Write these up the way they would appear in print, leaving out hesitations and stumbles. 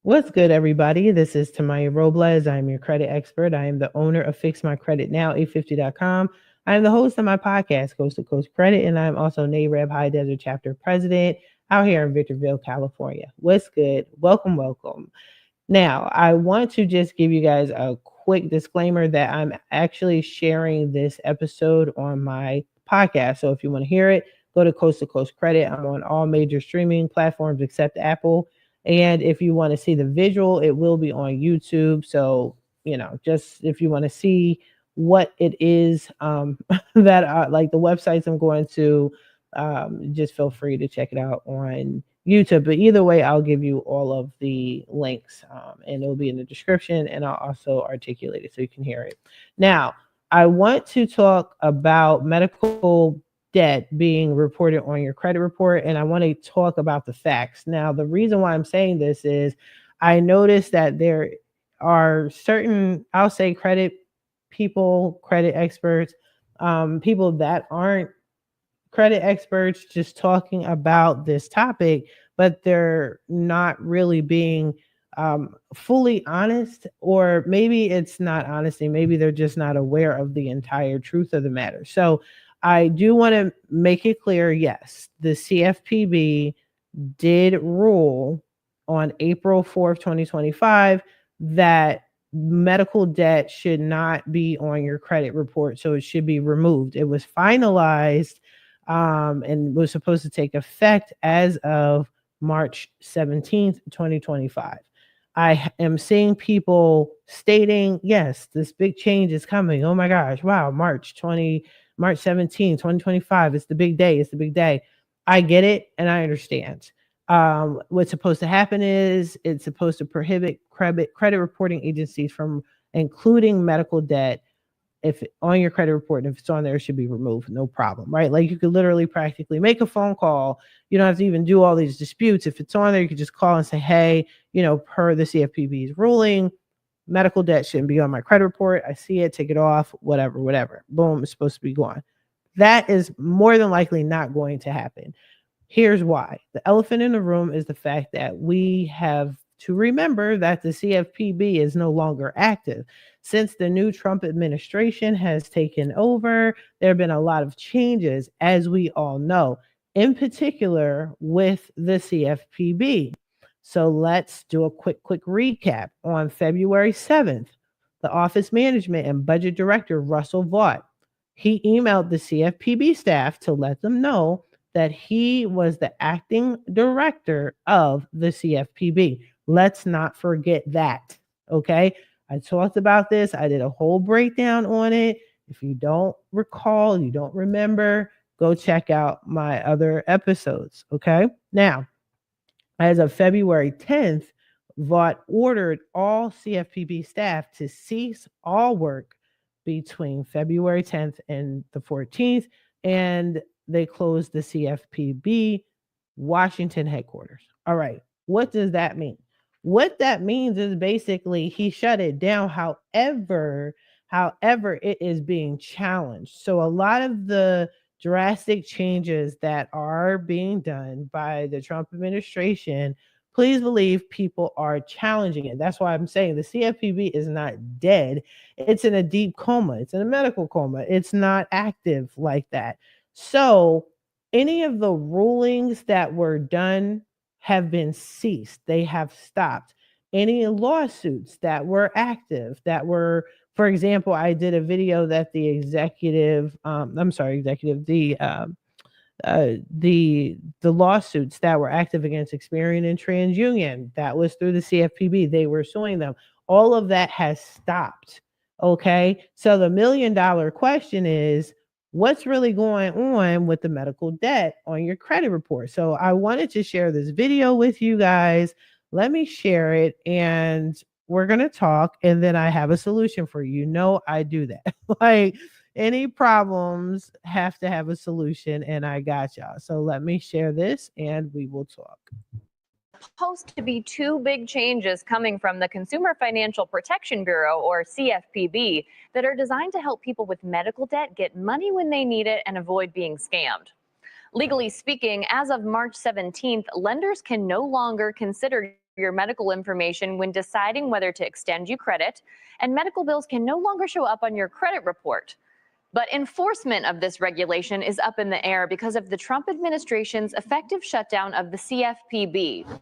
What's good, everybody? This is Tamiya Robles. I'm your credit expert. I am the owner of Fix My Credit Now, 850.com. I am the host of my podcast, Coast to Coast Credit, and I'm also NAREB High Desert Chapter President out here in Victorville, California. What's good? Welcome, welcome. Now, I want to just give you guys a quick disclaimer that I'm actually sharing this episode on my podcast. So if you want to hear it, go to Coast Credit. I'm on all major streaming platforms except Apple. And if you want to see the visual, it will be on YouTube. So, just if you want to see what it is that like the websites I'm going to, just feel free to check it out on YouTube. But either way, I'll give you all of the links and it'll be in the description, and I'll also articulate it so you can hear it. Now, I want to talk about medical debt being reported on your credit report, and I want to talk about the facts. Now, the reason why I'm saying this is I noticed that there are certain, I'll say, credit people, credit experts, people that aren't credit experts just talking about this topic, but they're not really being fully honest, or maybe it's not honesty. Maybe they're just not aware of the entire truth of the matter. So I do want to make it clear, yes, the CFPB did rule on April 4th, 2025, that medical debt should not be on your credit report. So it should be removed. It was finalized and was supposed to take effect as of March 17th, 2025. I am seeing people stating, yes, this big change is coming. Oh my gosh, wow, March 17th, 2025. It's the big day. It's the big day. I get it and I understand. What's supposed to happen is it's supposed to prohibit credit reporting agencies from including medical debt if on your credit report, and if it's on there, it should be removed, no problem, right? Like you could literally practically make a phone call. You don't have to even do all these disputes. If it's on there, you could just call and say, hey, per the CFPB's ruling, medical debt shouldn't be on my credit report. I see it, take it off, whatever. Boom, it's supposed to be gone. That is more than likely not going to happen. Here's why. The elephant in the room is the fact that we have to remember that the CFPB is no longer active. Since the new Trump administration has taken over, there have been a lot of changes, as we all know, in particular with the CFPB. So let's do a quick recap. On February 7th, the Office Management and Budget Director, Russell Vaught, he emailed the CFPB staff to let them know that he was the acting director of the CFPB. Let's not forget that. Okay. I talked about this. I did a whole breakdown on it. If you don't recall, you don't remember, go check out my other episodes. Okay. Now, as of February 10th, Vaught ordered all CFPB staff to cease all work between February 10th and the 14th, and they closed the CFPB Washington headquarters. All right. What does that mean? What that means is basically he shut it down. However, it is being challenged. So a lot of the drastic changes that are being done by the Trump administration, please believe people are challenging it. That's why I'm saying the CFPB is not dead. It's in a deep coma. It's in a medical coma. It's not active like that. So any of the rulings that were done have been ceased. They have stopped. Any lawsuits that were active, that were, for example, I did a video that the the lawsuits that were active against Experian and TransUnion, that was through the CFPB. They were suing them. All of that has stopped. Okay. So the $1 million question is, what's really going on with the medical debt on your credit report? So I wanted to share this video with you guys. Let me share it and we're going to talk, and then I have a solution for you. I do that. Like, any problems have to have a solution, and I got y'all. So let me share this and we will talk. Supposed to be two big changes coming from the Consumer Financial Protection Bureau, or CFPB, that are designed to help people with medical debt get money when they need it and avoid being scammed. Legally speaking, as of March 17th, lenders can no longer consider your medical information when deciding whether to extend you credit, and medical bills can no longer show up on your credit report. But enforcement of this regulation is up in the air because of the Trump administration's effective shutdown of the CFPB.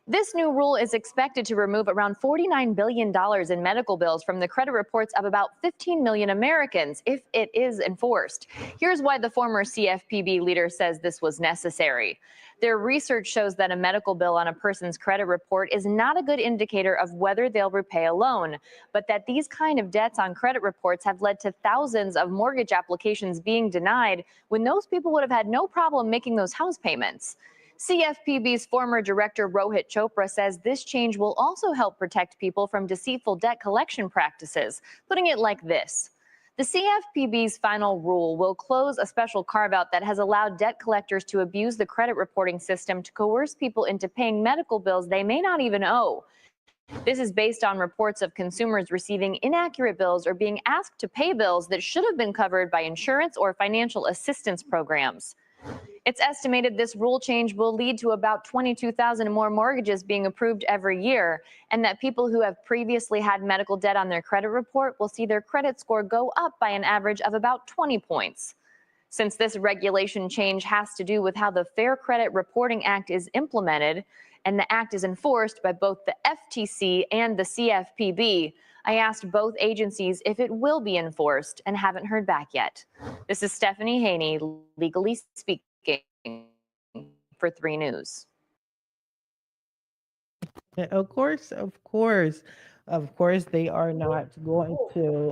This new rule is expected to remove around $49 billion in medical bills from the credit reports of about 15 million Americans if it is enforced. Here's why the former CFPB leader says this was necessary. Their research shows that a medical bill on a person's credit report is not a good indicator of whether they'll repay a loan, but that these kind of debts on credit reports have led to thousands of mortgage applications being denied when those people would have had no problem making those house payments. CFPB's former director Rohit Chopra says this change will also help protect people from deceitful debt collection practices, putting it like this. The CFPB's final rule will close a special carve-out that has allowed debt collectors to abuse the credit reporting system to coerce people into paying medical bills they may not even owe. This is based on reports of consumers receiving inaccurate bills or being asked to pay bills that should have been covered by insurance or financial assistance programs. It's estimated this rule change will lead to about 22,000 more mortgages being approved every year, and that people who have previously had medical debt on their credit report will see their credit score go up by an average of about 20 points. Since this regulation change has to do with how the Fair Credit Reporting Act is implemented, and the act is enforced by both the FTC and the CFPB, I asked both agencies if it will be enforced and haven't heard back yet. This is Stephanie Haney, Legally Speaking, for 3 News. Of course, they are not going to.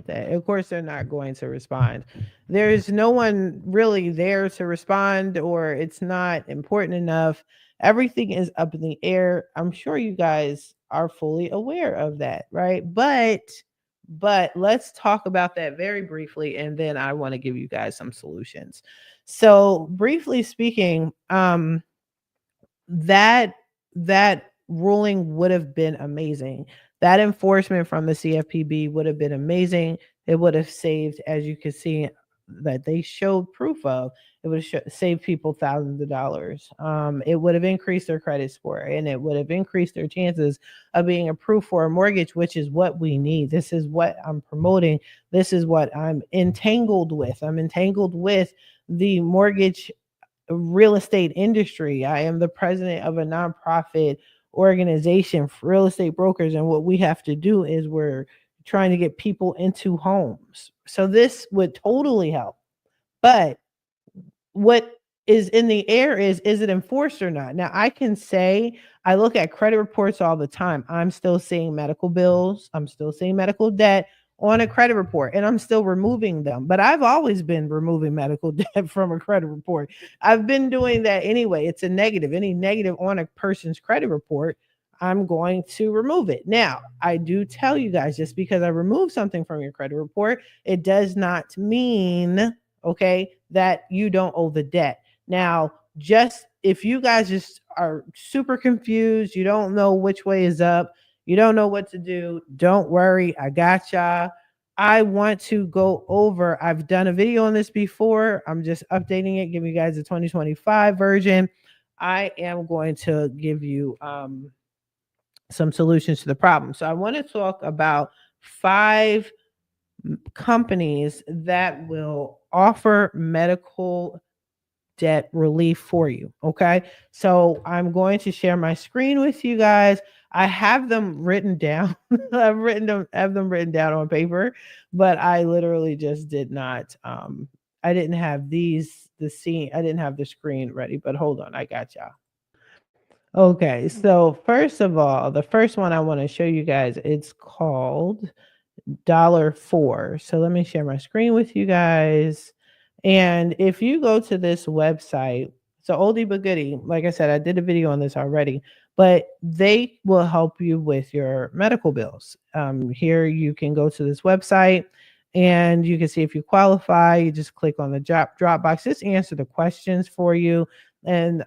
Of course, they're not going to respond. There's no one really there to respond, or it's not important enough. Everything is up in the air. I'm sure you guys are fully aware of that, right? But let's talk about that very briefly, and then I want to give you guys some solutions. So, briefly speaking, that ruling would have been amazing. That enforcement from the CFPB would have been amazing. It would have saved, as you can see, that they showed proof of. It would have saved people thousands of dollars. It would have increased their credit score, and it would have increased their chances of being approved for a mortgage, which is what we need. This is what I'm promoting. This is what I'm entangled with. I'm entangled with the mortgage real estate industry. I am the president of a nonprofit organization for real estate brokers, and what we have to do is we're trying to get people into homes. So this would totally help. But what is in the air is it enforced or not? Now, I can say I look at credit reports all the time. I'm still seeing medical bills. I'm still seeing medical debt on a credit report, and I'm still removing them. But I've always been removing medical debt from a credit report. I've been doing that anyway. It's a negative. Any negative on a person's credit report, I'm going to remove it. Now, I do tell you guys, just because I remove something from your credit report, it does not mean, okay, that you don't owe the debt. Now, just if you guys just are super confused, you don't know which way is up, you don't know what to do, don't worry. I got y'all. I want to go over, I've done a video on this before. I'm just updating it, giving you guys the 2025 version. I am going to give you some solutions to the problem. So I want to talk about 5 companies that will offer medical debt relief for you. Okay. So I'm going to share my screen with you guys. I have them written down. have them written down on paper, but I literally just did not. I didn't have I didn't have the screen ready, but hold on. I got y'all. Okay. So first of all, the first one I want to show you guys, it's called $4. So let me share my screen with you guys. And if you go to this website, it's an oldie but goodie. Like I said, I did a video on this already, but they will help you with your medical bills. Here you can go to this website and you can see if you qualify. You just click on the drop box. Just answer the questions for you, and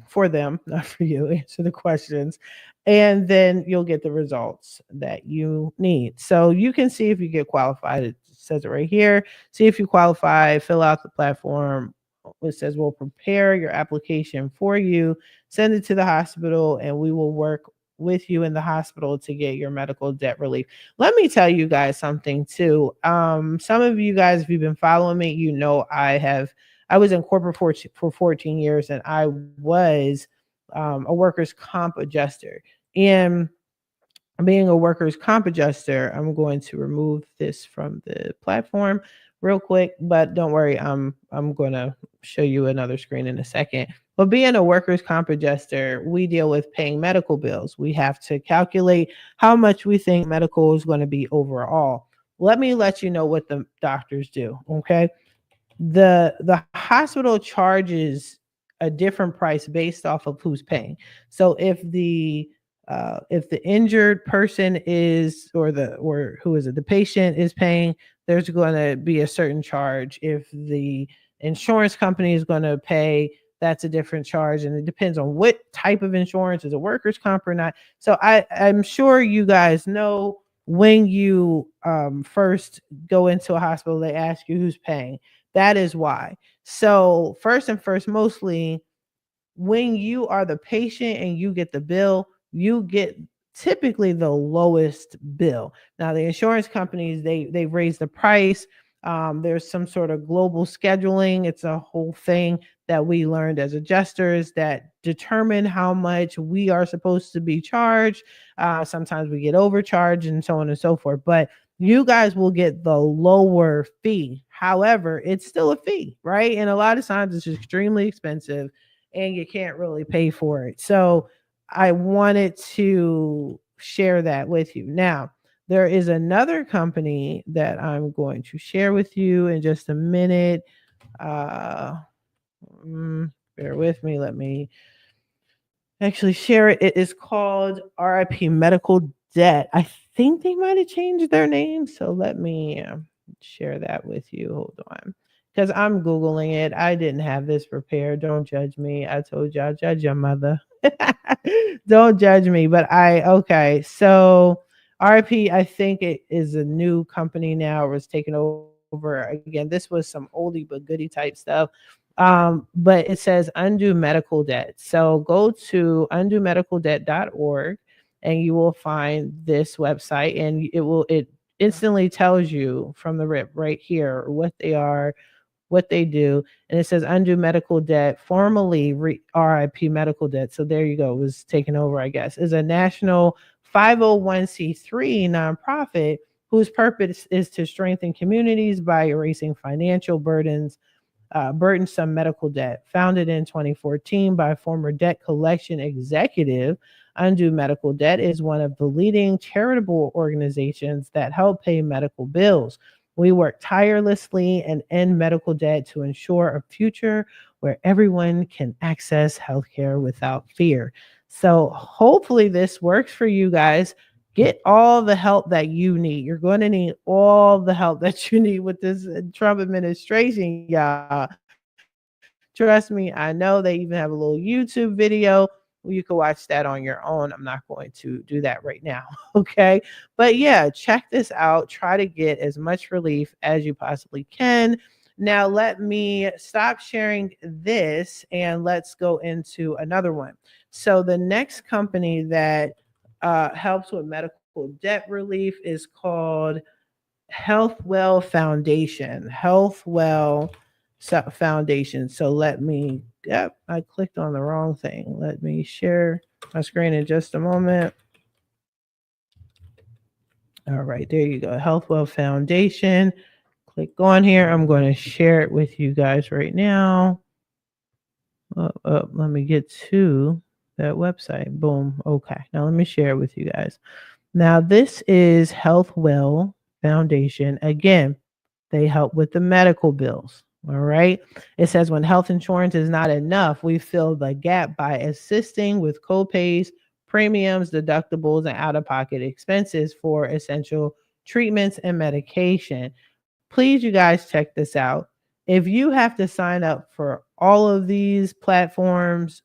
for them, not for you. Answer the questions, and then you'll get the results that you need. So you can see if you get qualified. It says it right here. See if you qualify, fill out the platform. It says we'll prepare your application for you send it to the hospital, and we will work with you in the hospital to get your medical debt relief. Let me tell you guys something too. Some of you guys, if you've been following me, you know I was in corporate for 14 years, and I was a workers' comp adjuster. And being a workers' comp adjuster, I'm going to remove this from the platform real quick, but don't worry, I'm going to show you another screen in a second. But being a workers' comp adjuster, we deal with paying medical bills. We have to calculate how much we think medical is going to be overall. Let me let you know what the doctors do, okay? The hospital charges a different price based off of who's paying. So if the injured person is, or who is it, the patient is paying, there's going to be a certain charge. If the insurance company is going to pay, that's a different charge, and it depends on what type of insurance, is it workers' comp or not. So I'm sure you guys know, when you first go into a hospital, they ask you who's paying. That is why. So first and first, mostly when you are the patient and you get the bill, you get typically the lowest bill. Now the insurance companies, they raise the price. There's some sort of global scheduling. It's a whole thing that we learned as adjusters that determine how much we are supposed to be charged. Sometimes we get overcharged and so on and so forth. But you guys will get the lower fee. However, it's still a fee, right? And a lot of times it's extremely expensive and you can't really pay for it. So I wanted to share that with you. Now, there is another company that I'm going to share with you in just a minute. Bear with me. Let me actually share it. It is called RIP Medical Debt. I think they might have changed their name. So let me share that with you. Hold on. Because I'm Googling it. I didn't have this prepared. Don't judge me. I told you I'll judge your mother. Don't judge me. But okay. So RIP, I think it is a new company now. It was taken over. Again, this was some oldie but goodie type stuff. But it says undo medical debt. So go to undomedicaldebt.org and you will find this website, and it instantly tells you from the rip right here what they are, what they do. And it says undo medical debt, formerly RIP medical debt. So there you go. It was taken over, I guess. Is a national 501c3 nonprofit whose purpose is to strengthen communities by erasing financial burdensome medical debt. Founded in 2014 by former debt collection executive, Undo Medical Debt is one of the leading charitable organizations that help pay medical bills. We work tirelessly and end medical debt to ensure a future where everyone can access healthcare without fear. So hopefully this works for you guys. Get all the help that you need. You're going to need all the help that you need with this Trump administration, y'all. Trust me, I know they even have a little YouTube video. You can watch that on your own. I'm not going to do that right now. Okay. But yeah, check this out. Try to get as much relief as you possibly can. Now, let me stop sharing this and let's go into another one. So, the next company that helps with medical debt relief is called Healthwell Foundation. Healthwell Foundation. So let me, yep, I clicked on the wrong thing. Let me share my screen in just a moment. All right, there you go. Healthwell Foundation. Click on here. I'm going to share it with you guys right now. Let me get to that website. Boom. Okay. Now let me share it with you guys. Now this is Healthwell Foundation. Again, they help with the medical bills. All right. It says when health insurance is not enough, we fill the gap by assisting with copays, premiums, deductibles, and out of pocket expenses for essential treatments and medication. Please, you guys, check this out. If you have to sign up for all of these platforms,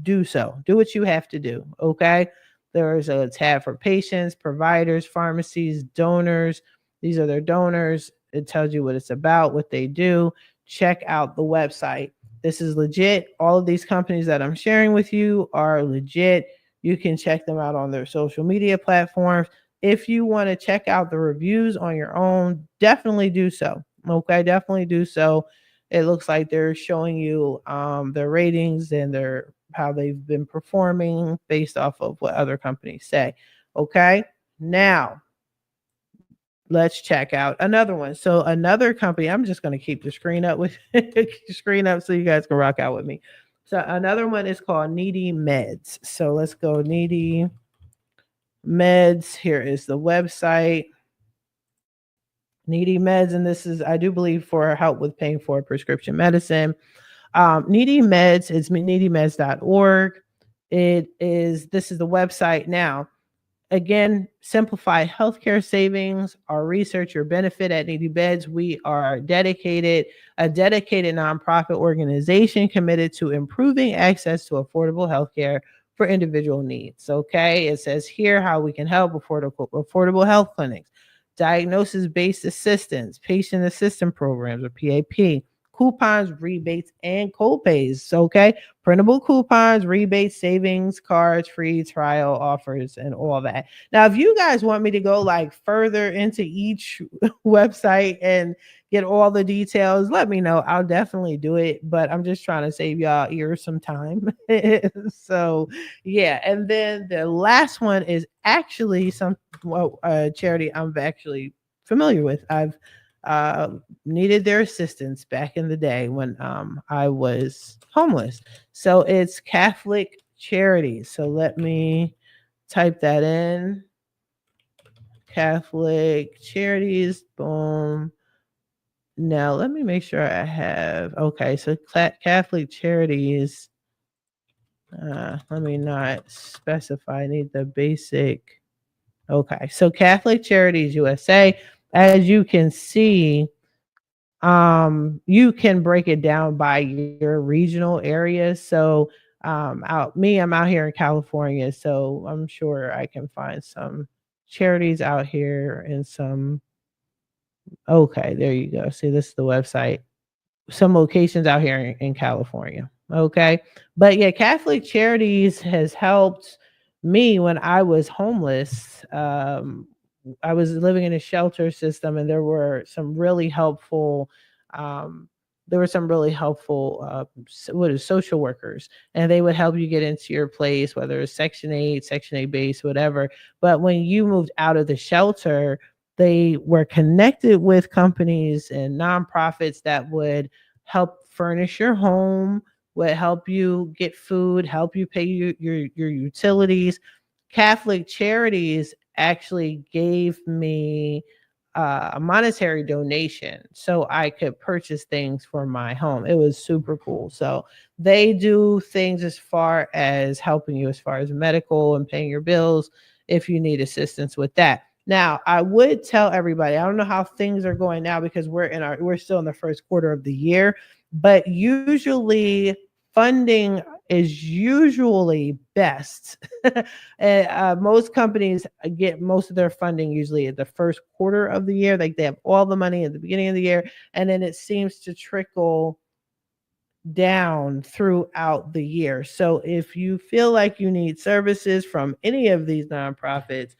do so. Do what you have to do. Okay. There's a tab for patients, providers, pharmacies, donors. These are their donors. It tells you what it's about, what they do. Check out the website. This is legit. All of these companies that I'm sharing with you are legit. You can check them out on their social media platforms. If you want to check out the reviews on your own, definitely do so. Okay, definitely do so. It looks like they're showing you their ratings and their how they've been performing based off of what other companies say. Okay, now let's check out another one. So another company, I'm just going to keep the screen up with screen up so you guys can rock out with me. So another one is called Needy Meds. So let's go Needy Meds. Here is the website. Needy Meds, and this is, I do believe, for help with paying for prescription medicine. Needy Meds is needymeds.org. This is the website now. Again, simplify healthcare savings, our research, your benefit at Needy Meds. We are a dedicated nonprofit organization committed to improving access to affordable healthcare for individual needs. Okay, it says here how we can help: affordable health clinics, diagnosis-based assistance, patient assistance programs or PAP, coupons, rebates, and co-pays. Okay, printable coupons, rebates, savings, cards, free trial offers, and all that. Now, if you guys want me to go like further into each website and get all the details, let me know. I'll definitely do it, but I'm just trying to save y'all ears some time. So yeah, and then the last one is actually some charity I'm actually familiar with. I've needed their assistance back in the day when I was homeless. So it's Catholic Charities. So let me type that in. Catholic Charities. Boom. Now let me make sure I have. Okay, so Catholic Charities. Let me not specify. I need the basic. Okay, so Catholic Charities USA. As you can see, you can break it down by your regional areas. So I'm out here in California, so I'm sure I can find some charities out here and some. Okay, there you go. See, this is the website. Some locations out here in California. Okay. But yeah, Catholic Charities has helped me when I was homeless. I was living in a shelter system, and um, there were some really helpful social workers, and they would help you get into your place, whether it's Section 8 base, whatever. But when you moved out of the shelter, they were connected with companies and nonprofits that would help furnish your home, would help you get food, help you pay your utilities. Catholic Charities actually gave me a monetary donation so I could purchase things for my home. It was super cool. So they do things as far as helping you as far as medical and paying your bills if you need assistance with that. Now, I would tell everybody, I don't know how things are going now because we're still in the first quarter of the year, but usually funding is usually best. And most companies get most of their funding usually at the first quarter of the year. Like they have all the money at the beginning of the year, and then it seems to trickle down throughout the year. So if you feel like you need services from any of these nonprofits,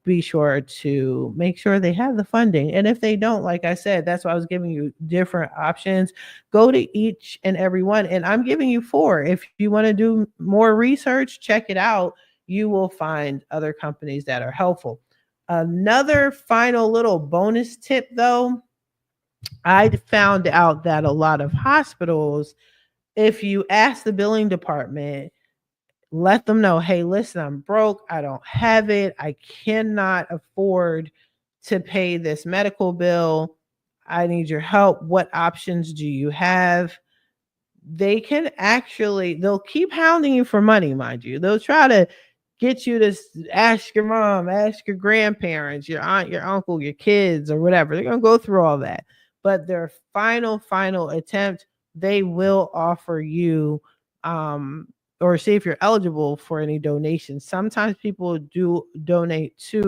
be sure to make sure they have the funding. And if they don't, like I said, that's why I was giving you different options. Go to each and every one. And I'm giving you 4. If you want to do more research, check it out. You will find other companies that are helpful. Another final little bonus tip, though, I found out that a lot of hospitals, if you ask the billing department, let them know, hey, listen, I'm broke. I don't have it. I cannot afford to pay this medical bill. I need your help. What options do you have? They'll keep hounding you for money, mind you. They'll try to get you to ask your mom, ask your grandparents, your aunt, your uncle, your kids, or whatever. They're going to go through all that. But their final attempt, they will offer you or see if you're eligible for any donations. Sometimes people do donate to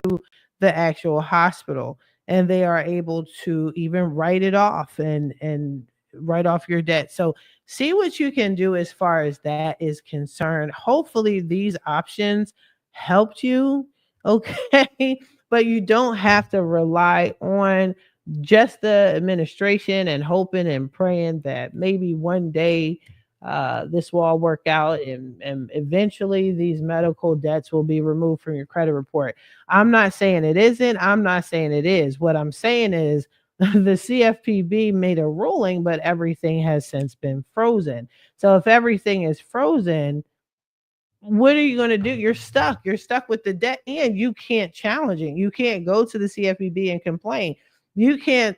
the actual hospital, and they are able to even write it off and write off your debt. So see what you can do as far as that is concerned. Hopefully, these options helped you. Okay. But you don't have to rely on just the administration and hoping and praying that maybe one day this will all work out, and eventually these medical debts will be removed from your credit report. I'm not saying it isn't. I'm not saying it is. What I'm saying is the CFPB made a ruling, but everything has since been frozen. So if everything is frozen, what are you going to do? You're stuck. You're stuck with the debt, and you can't challenge it. You can't go to the CFPB and complain. You can't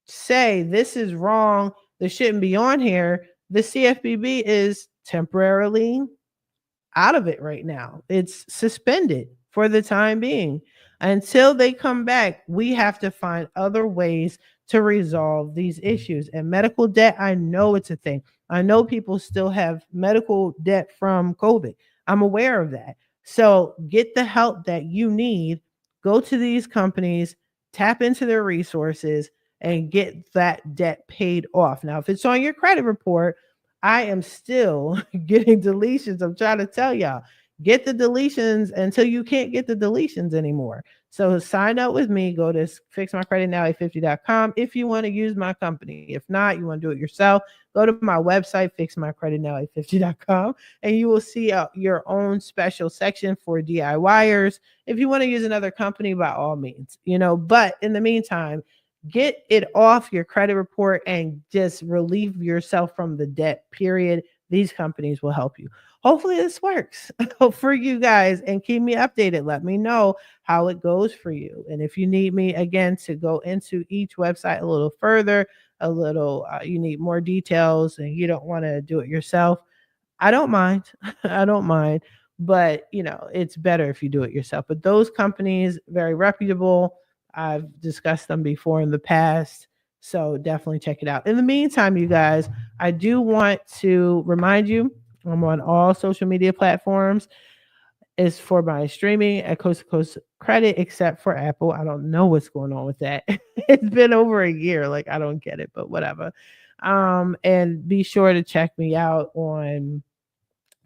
say this is wrong. This shouldn't be on here. The CFPB is temporarily out of it right now. It's suspended for the time being. Until they come back, we have to find other ways to resolve these issues. And medical debt, I know it's a thing. I know people still have medical debt from COVID. I'm aware of that. So get the help that you need. Go to these companies, tap into their resources, and get that debt paid off. Now, if it's on your credit report, I am still getting deletions. I'm trying to tell y'all, get the deletions until you can't get the deletions anymore. So sign up with me. Go to fixmycreditnow850.com if you want to use my company. If not, you want to do it yourself, go to my website, fixmycreditnow850.com, and you will see your own special section for DIYers. If you want to use another company, by all means, but in the meantime, get it off your credit report and just relieve yourself from the debt, period. These companies will help you. Hopefully this works for you guys, and keep me updated. Let me know how it goes for you. And if you need me again to go into each website a little further, you need more details and you don't want to do it yourself, I don't mind. I don't mind. But, it's better if you do it yourself. But those companies, very reputable. I've discussed them before in the past. So definitely check it out. In the meantime, you guys, I do want to remind you I'm on all social media platforms. It's for my streaming at Coast to Coast Credit, except for Apple. I don't know what's going on with that. It's been over a year. Like, I don't get it, but whatever. And be sure to check me out on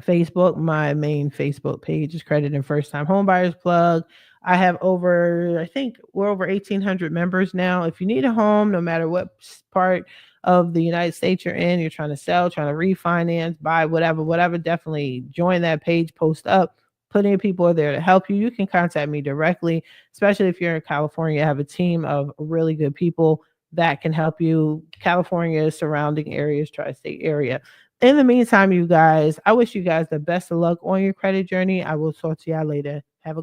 Facebook. My main Facebook page is Credit and First Time Homebuyers Plug. I have I think we're over 1,800 members now. If you need a home, no matter what part of the United States you're in, you're trying to sell, trying to refinance, buy, whatever, definitely join that page, post up. Plenty of people are there to help you. You can contact me directly, especially if you're in California. I have a team of really good people that can help you. California, surrounding areas, tri-state area. In the meantime, you guys, I wish you guys the best of luck on your credit journey. I will talk to y'all later. Have a good